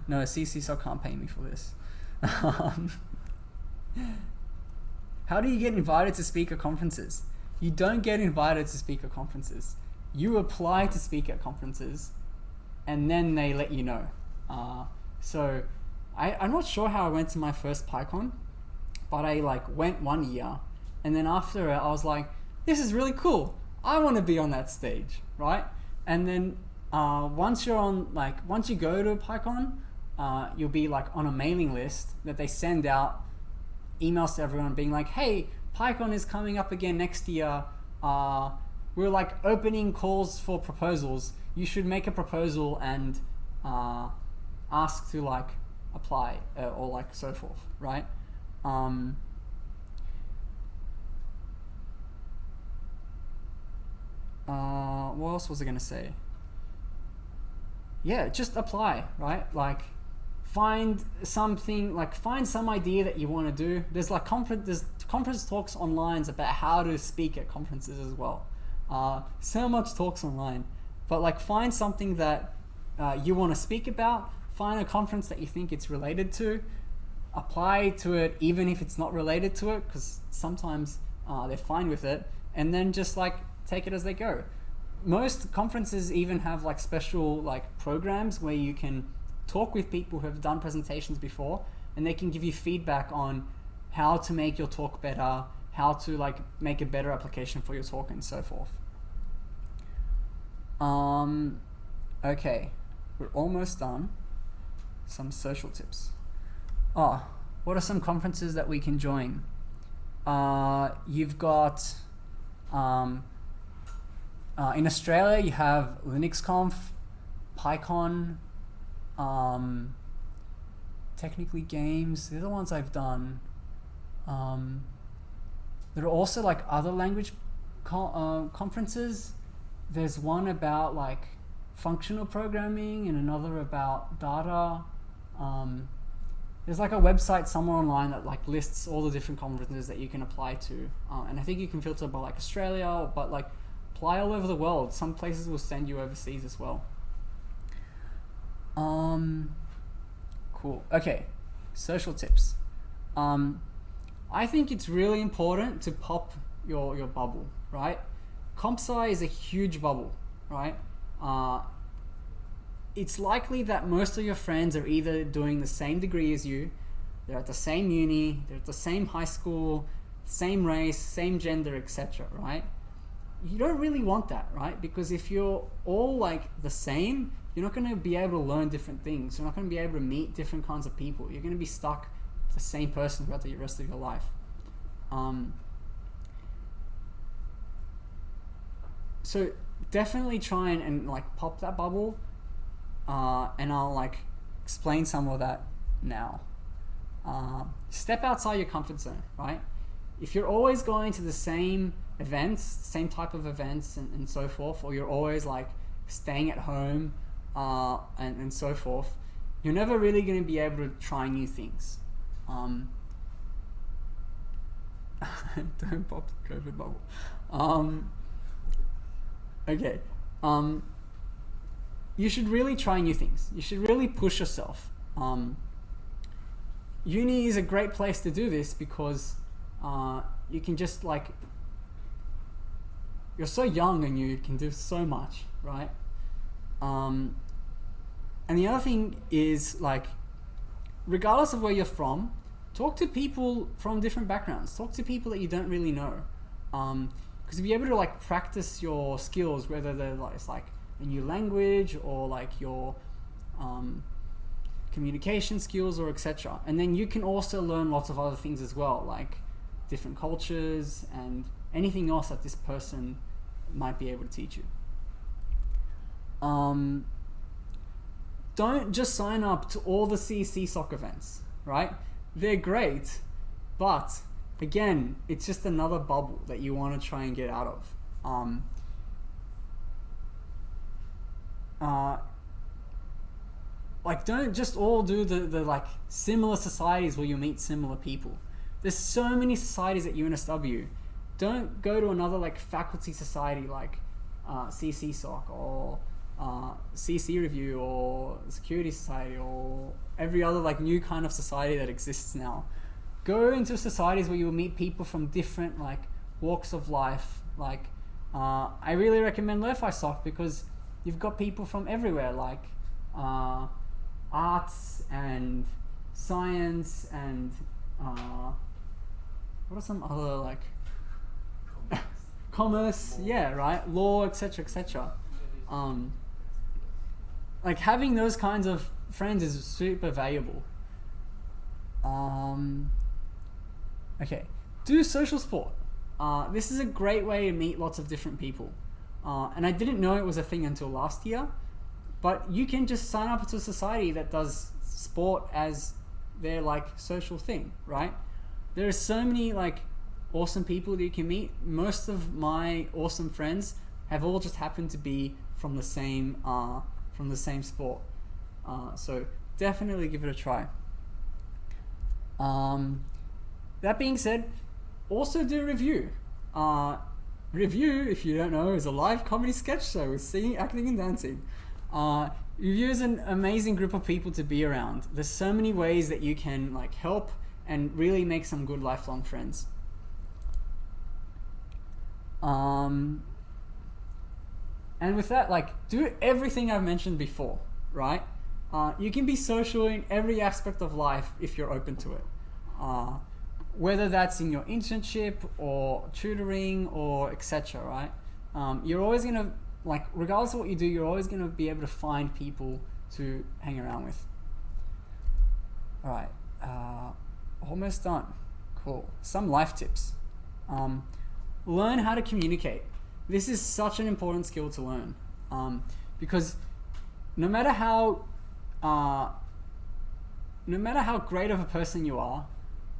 Speaker 1: No, CCSOC can't pay me for this. How do you get invited to speak at conferences? You don't get invited to speak at conferences. You apply to speak at conferences, and then they let you know. So I'm not sure how I went to my first PyCon, but I like went 1 year, and then after it I was like, this is really cool. I want to be on that stage, right? And then once you go to a PyCon, you'll be like on a mailing list that they send out emails to everyone being like, hey, PyCon is coming up again next year. We're like opening calls for proposals. You should make a proposal and ask to like apply or like so forth, right? What else was I gonna say? Yeah, just apply, right? Like find something, like find some idea that you want to do. There's like conference talks online about how to speak at conferences as well. So much talks online, but like find something that you want to speak about. Find a conference that you think it's related to. Apply to it even if it's not related to it, because sometimes they're fine with it, and then just like take it as they go. Most conferences even have like special like programs where you can talk with people who have done presentations before, and they can give you feedback on how to make your talk better, how to like make a better application for your talk, and so forth. Okay, we're almost done. Some social tips. What are some conferences that we can join? You've got in Australia you have LinuxConf, PyCon, Technically Games. They're the ones I've done. There are also like other language conferences. There's one about like functional programming and another about data. There's like a website somewhere online that like lists all the different conferences that you can apply to, and I think you can filter by like Australia, but like apply all over the world. Some places will send you overseas as well. Cool. Okay, social tips. I think it's really important to pop your bubble, right? CompSci is a huge bubble, right? It's likely that most of your friends are either doing the same degree as you, they're at the same uni, they're at the same high school, same race, same gender, etc., right? you don't really want that, right? Because if you're all like the same, you're not going to be able to learn different things. You're not going to be able to meet different kinds of people. You're going to be stuck with the same person throughout the rest of your life. So definitely try and like pop that bubble, and I'll like explain some of that now. Step outside your comfort zone, right? If you're always going to the same events, same type of events and so forth, or you're always like staying at home and so forth, you're never really going to be able to try new things. Don't pop the COVID bubble. Okay. You should really try new things. You should really push yourself. Uni is a great place to do this because you can just like, you're so young and you can do so much, right? And the other thing is like, regardless of where you're from, talk to people from different backgrounds. Talk to people that you don't really know. Because you'll be able to like practice your skills, whether they're like, it's like a new language or like your communication skills or etc. And then you can also learn lots of other things as well, like different cultures and anything else that this person might be able to teach you. Don't just sign up to all the CC SOC events, right? They're great, but again, it's just another bubble that you want to try and get out of. Like don't just all do the like similar societies where you meet similar people. There's so many societies at UNSW. Don't go to another like faculty society like CC SOC or CC Review or Security Society or every other like new kind of society that exists now. Go into societies where you'll meet people from different like walks of life. Like I really recommend Lo-Fi SOC because you've got people from everywhere, like arts and science and what are some other like commerce, yeah, right, law, etc., etc. Like having those kinds of friends is super valuable. Okay, do social sport. This is a great way to meet lots of different people. And I didn't know it was a thing until last year, but you can just sign up to a society that does sport as their like social thing, right? There are so many like awesome people that you can meet. Most of my awesome friends have all just happened to be from the same sport. So definitely give it a try. That being said, also do revue. Revue, if you don't know, is a live comedy sketch show with singing, acting, and dancing. Revue is an amazing group of people to be around. There's so many ways that you can like help and really make some good lifelong friends. And with that, like, do everything I've mentioned before, right? You can be social in every aspect of life if you're open to it. Whether that's in your internship or tutoring or etc., right? You're always gonna, like, regardless of what you do, you're always gonna be able to find people to hang around with. All right, almost done. Cool. Some life tips. Learn how to communicate. This is such an important skill to learn, because no matter how great of a person you are,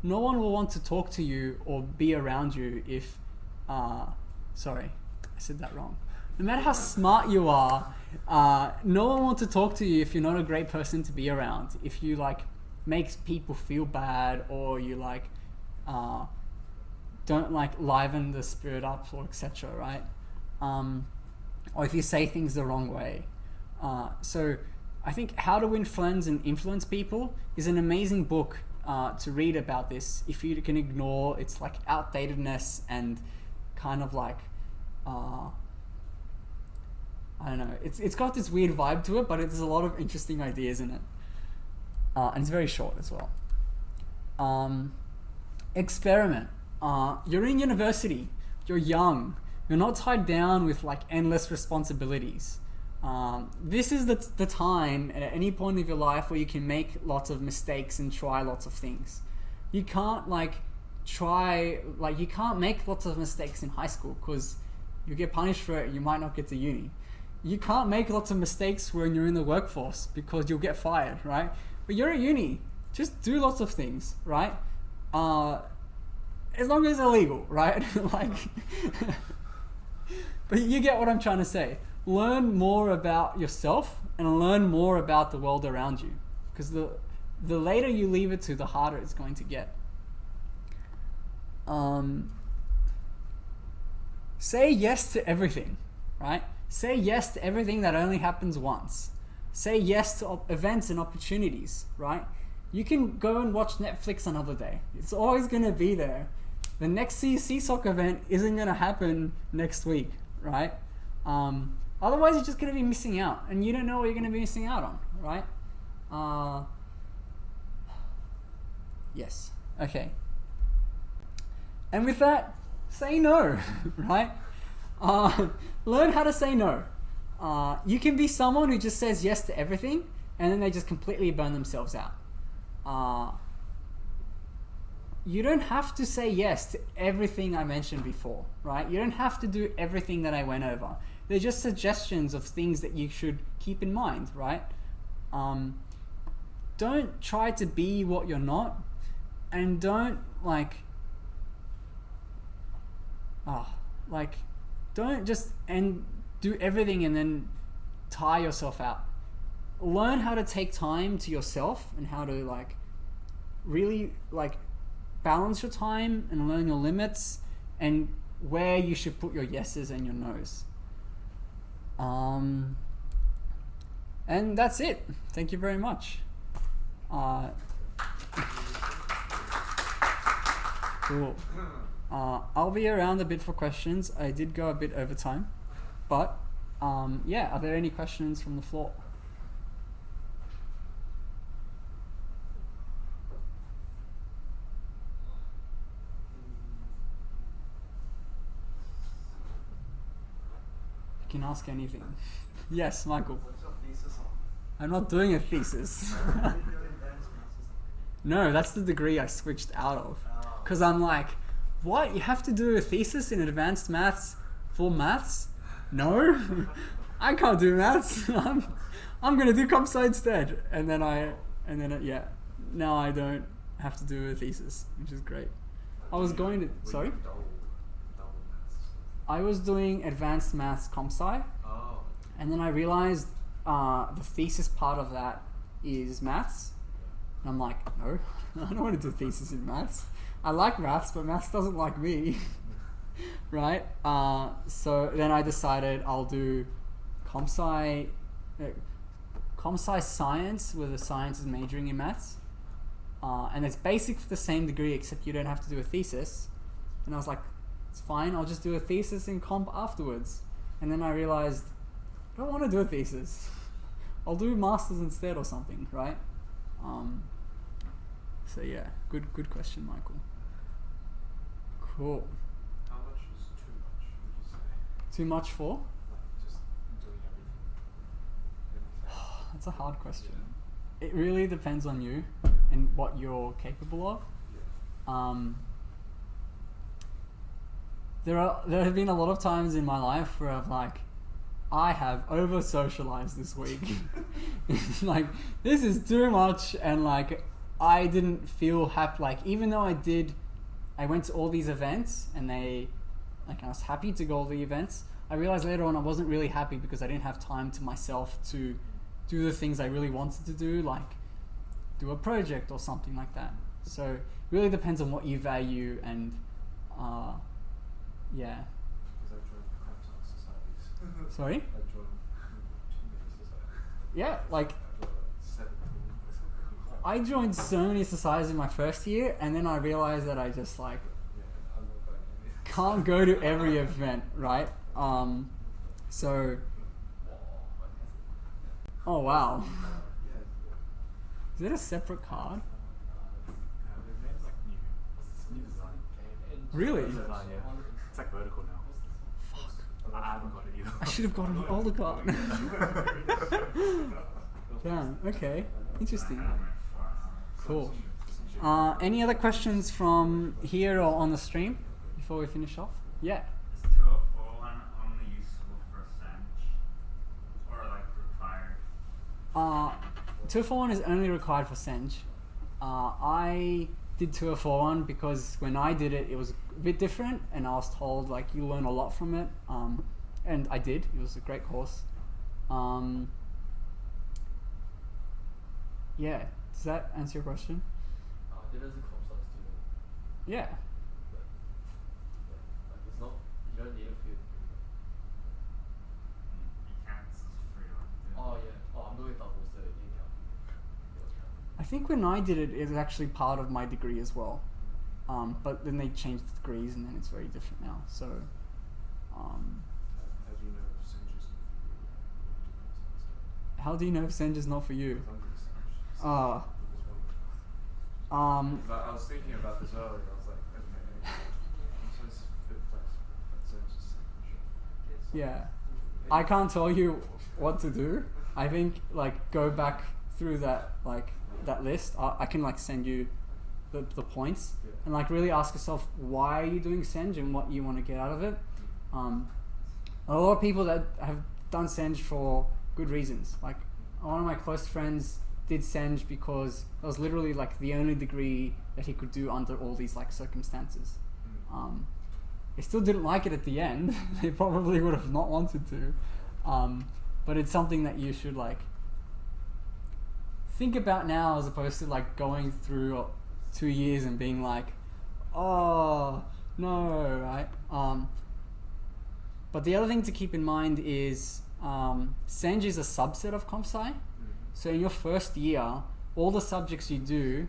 Speaker 1: no one will want to talk to you or be around you if, sorry, I said that wrong. No matter how smart you are, no one wants to talk to you if you're not a great person to be around. If you like make people feel bad, or you like don't like liven the spirit up, or etc., right? Or if you say things the wrong way. So I think How to Win Friends and Influence People is an amazing book to read about this, if you can ignore its like outdatedness and kind of like I don't know, it's got this weird vibe to it, but there's a lot of interesting ideas in it, and it's very short as well. Experiment. You're in university, you're young, You're not tied down with like endless responsibilities. This is the time at any point of your life where you can make lots of mistakes and try lots of things. You can't you can't make lots of mistakes in high school because you get punished for it. You might not get to uni. You can't make lots of mistakes when you're in the workforce because you'll get fired, right? But you're at uni, just do lots of things, right? As long as it's illegal, right? Like, but you get what I'm trying to say. Learn more about yourself and learn more about the world around you, because the later you leave it to, the harder it's going to get. Say yes to everything, right? Say yes to everything that only happens once. Say yes to events and opportunities, right? You can go and watch Netflix another day. It's always going to be there. The next CSC soccer event isn't going to happen next week, right? Otherwise, you're just going to be missing out, and you don't know what you're going to be missing out on, right? Yes. Okay. And with that, say no, right? Learn how to say no. You can be someone who just says yes to everything, and then they just completely burn themselves out. You don't have to say yes to everything I mentioned before, right? You don't have to do everything that I went over. They're just suggestions of things that you should keep in mind, right? Don't try to be what you're not, and don't don't just do everything and then tire yourself out. Learn how to take time to yourself and how to really balance your time and learn your limits and where you should put your yeses and your nos. And that's it. Thank you very much. Cool. I'll be around a bit for questions. I did go a bit over time, but yeah, are there any questions from the floor? You can ask anything. Yes, Michael.
Speaker 3: What's your thesis on?
Speaker 1: I'm not doing a thesis. No, that's the degree I switched out of. Because I'm like, what? You have to do a thesis in advanced maths for maths? No, I can't do maths. I'm gonna do comp sci instead. And then yeah, now I don't have to do a thesis, which is great. I was going to, sorry? I was doing advanced maths comp sci, and then I realized the thesis part of that is maths. And I'm like, no, I don't want to do a thesis in maths. I like maths, but maths doesn't like me, right? So then I decided I'll do comp sci science, where the science is majoring in maths. And it's basically the same degree, except you don't have to do a thesis. And I was like, it's fine, I'll just do a thesis in comp afterwards. And then I realized, I don't want to do a thesis. I'll do masters instead or something, right? So yeah, good question, Michael. Cool.
Speaker 2: How much is too much, would you say?
Speaker 1: Too much for?
Speaker 2: Like just doing everything.
Speaker 1: That's a hard question. It really depends on you and what you're capable of. There have been a lot of times in my life where I have over socialized this week. This is too much, and I didn't feel happy. Even though I went to all these events and I was happy to go to the events, I realized later on I wasn't really happy because I didn't have time to myself to do the things I really wanted to do, like do a project or something like that. So it really depends on what you value, and yeah.
Speaker 2: Because I joined Crimson societies.
Speaker 1: Sorry?
Speaker 2: I joined too many societies.
Speaker 1: Yeah,
Speaker 2: I joined 17 or something.
Speaker 1: I joined so many societies in my first year, and then I realized that I just
Speaker 2: Yeah, I'm not going anywhere.
Speaker 1: can't go to every event, right? So, oh wow, is it a separate card?
Speaker 3: They've made new design.
Speaker 1: Really?
Speaker 3: New design, yeah. It's vertical now. I haven't got it either.
Speaker 1: I should have gotten an older card. Damn, okay. Interesting. Cool. Any other questions from here or on the stream before we finish off? Yeah.
Speaker 4: Is 204 only useful for SENG? Or like required?
Speaker 1: 241 is only required for SENG. I did 241 because when I did it, it was a bit different, and I was told like you learn a lot from it, and I did. It was a great course. Yeah, does that answer your question?
Speaker 5: There is a comp sci student.
Speaker 1: Yeah.
Speaker 5: But like it's not, you don't need a field.
Speaker 4: You can't, this is free one.
Speaker 5: Oh yeah. Oh, I'm doing doubles, so you can't.
Speaker 1: I think when I did it, it was actually part of my degree as well. But then they changed the degrees, and then it's very different now. So, how do you know if SENG is not for you?
Speaker 2: I was thinking about this earlier. I was like, okay, I'm supposed to fit flexible, but SENG is just
Speaker 1: Yeah. I can't tell you what to do. I think like go back through that that list. I can like send you the points, and like really ask yourself why are you doing SENG and what you want to get out of it. A lot of people that have done SENG for good reasons. Like one of my close friends did SENG because it was literally like the only degree that he could do under all these like circumstances. He still didn't like it at the end. He probably would have not wanted to, but it's something that you should like think about now, as opposed to like going through 2 years and being like, oh no, right? But the other thing to keep in mind is SENG is a subset of comp sci. So in your first year, all the subjects you do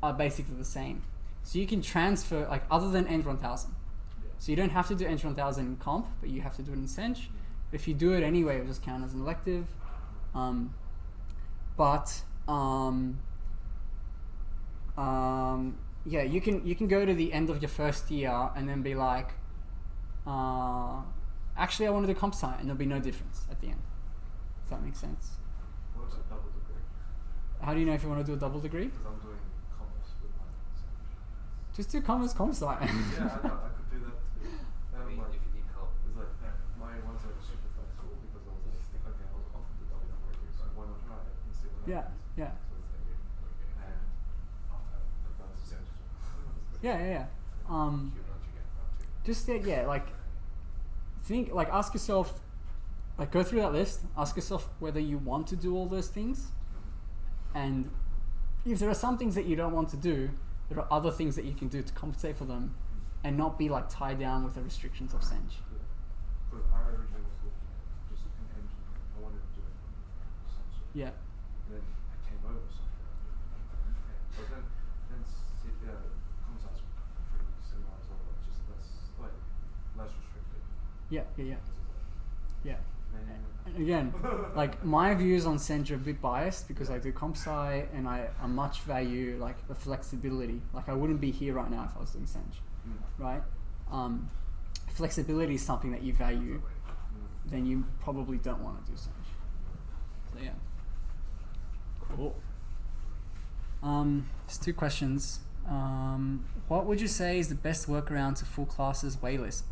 Speaker 1: are basically the same. So you can transfer, like other than Eng 1000. So you don't have to do Eng 1000 in comp, but you have to do it in SENG. If you do it anyway, it'll just count as an elective. Yeah, you can go to the end of your first year and then be like, actually I want to do comp sci, and there'll be no difference at the end. Does that make sense?
Speaker 2: What's a double degree?
Speaker 1: How do you know if you want to do a double degree?
Speaker 2: Because I'm doing commerce with my SENG.
Speaker 1: Just do commerce comp sci.
Speaker 2: Yeah, I know, I could do that too.
Speaker 3: I mean,
Speaker 2: Like,
Speaker 3: if you need help.
Speaker 2: it's like my ones are super flexible because I was like, okay, I was offered the double degree, so why not try it and see what
Speaker 1: Yeah,
Speaker 2: happens.
Speaker 1: yeah.
Speaker 2: So it's like, and that's SENG as well.
Speaker 1: Yeah. Just like think, like ask yourself, like go through that list, ask yourself whether you want to do all those things, and if there are some things that you don't want to do, there are other things that you can do to compensate for them, and not be like tied down with the restrictions of SENG.
Speaker 2: Because I originally was looking at just an engine. I wanted to do it from some sort.
Speaker 1: Yeah.
Speaker 2: Then I came over software. Okay. But then comp sci's pretty similar as well, but just less restricted.
Speaker 1: Yeah. And again, like my views on SENG are a bit biased because I do comp sci and I much value like the flexibility. Like I wouldn't be here right now if I was doing SENG, right? Flexibility is something that you value, then you probably don't want to do SENG. So yeah. Cool. There's 2 questions. What would you say is the best workaround to full classes waitlists?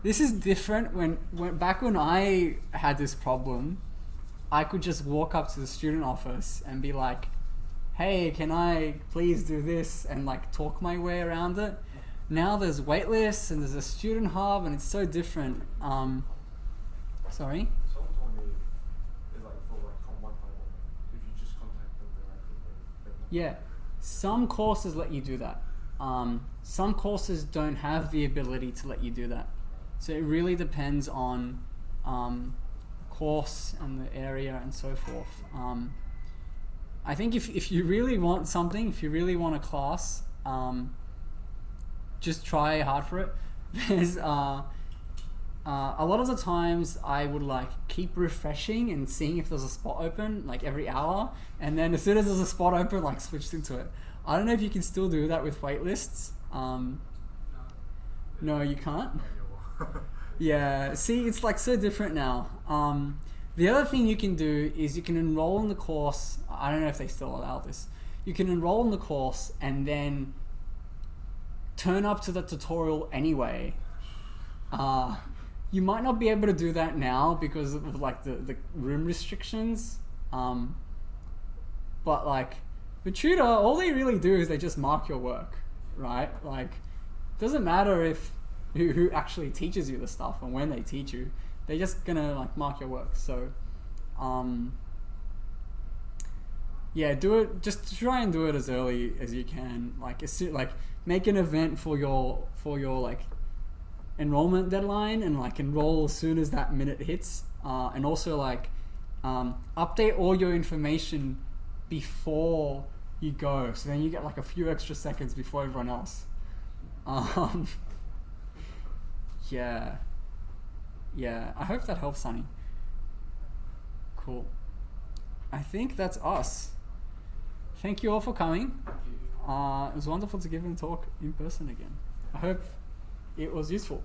Speaker 1: This is different. When back when I had this problem, I could just walk up to the student office and be like, hey, can I please do this, and like talk my way around it. Now there's waitlists and there's a student hub, and it's so different. Sorry?
Speaker 2: Someone told me it's like for like Comp 151, if you just contact them directly,
Speaker 1: Yeah, some courses let you do that. Some courses don't have the ability to let you do that. So it really depends on course and the area and so forth. I think if you really want something, if you really want a class, just try hard for it. There's a lot of the times I would like keep refreshing and seeing if there's a spot open like every hour, and then as soon as there's a spot open, like switch into it. I don't know if you can still do that with waitlists. No, you can't.
Speaker 3: Manual.
Speaker 1: Yeah, see, it's like so different now. The other thing you can do is you can enroll in the course. I don't know if they still allow this. You can enroll in the course and then turn up to the tutorial anyway. You might not be able to do that now because of like the room restrictions. But like the tutor, all they really do is they just mark your work, right? Like, doesn't matter if who actually teaches you the stuff and when they teach you. They're just gonna like mark your work. So, yeah, do it. Just try and do it as early as you can. Like, like make an event for your like enrollment deadline and like enroll as soon as that minute hits. And also like update all your information before you go. So then you get like a few extra seconds before everyone else. Yeah, I hope that helps, Sunny. Cool. I think that's us. Thank you all for coming. It was wonderful to give him a talk in person again. I hope it was useful.